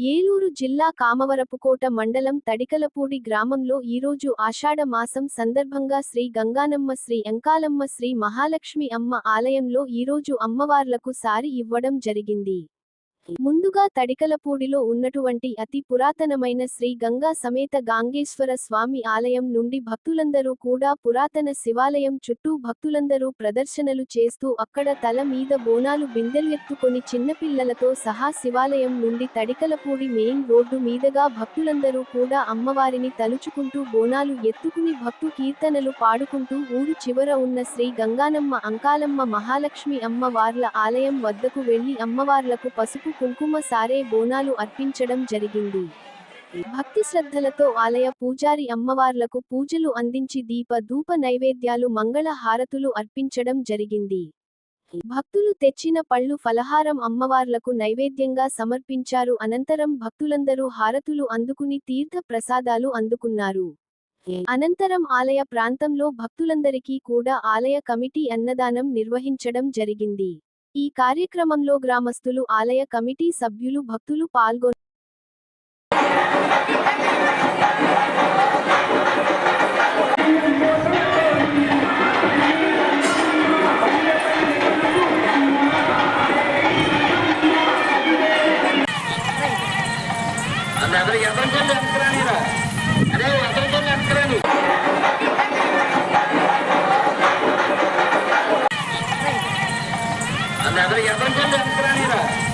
ఏలూరు జిల్లా కామవరపుకోట మండలం తడికలపూడి గ్రామంలో ఈరోజు ఆషాఢ మాసం సందర్భంగా శ్రీ గంగానమ్మ శ్రీ ఎంకాలమ్మ శ్రీ మహాలక్ష్మి అమ్మ ఆలయంలో ఈరోజు అమ్మవార్లకు సారి ఇవ్వడం జరిగింది. ముందుగా తడికలపూడిలో ఉన్నటువంటి అతి పురాతనమైన శ్రీ గంగా సమేత గాంగేశ్వర స్వామి ఆలయం నుండి భక్తులందరూ కూడా పురాతన శివాలయం చుట్టూ భక్తులందరూ ప్రదర్శనలు చేస్తూ అక్కడ తల మీద బోనాలు బిందెలెత్తుకొని చిన్నపిల్లలతో సహా శివాలయం నుండి తడికలపూడి మెయిన్ రోడ్డు మీదుగా భక్తులందరూ కూడా అమ్మవారిని తలుచుకుంటూ బోనాలు ఎత్తుకుని భక్తు కీర్తనలు పాడుకుంటూ ఊరు చివర ఉన్న శ్రీ గంగానమ్మ అంకాలమ్మ మహాలక్ష్మి అమ్మ వార్ల ఆలయం వద్దకు వెళ్లి అమ్మవార్లకు పసుపు కుంకుమ సారే బోనాలు అర్పించడం జరిగింది. భక్తి శ్రద్ధలతో ఆలయ పూజారి అమ్మవార్లకు పూజలు అందించి దీప ధూప నైవేద్యాలు మంగళ హారతులు అర్పించడం జరిగింది. భక్తులు తెచ్చిన పళ్ళు ఫలహారం అమ్మవార్లకు నైవేద్యంగా సమర్పించారు. అనంతరం భక్తులందరూ హారతులు అందుకుని తీర్థ ప్రసాదాలు అందుకున్నారు. అనంతరం ఆలయ ప్రాంతంలో భక్తులందరికీ కూడా ఆలయ కమిటీ అన్నదానం నిర్వహించడం జరిగింది. ఈ కార్యక్రమంలో గ్రామస్తులు, ఆలయ కమిటీ సభ్యులు, భక్తులు పాల్గొన్నారు. అందరూ ఎవరికైనా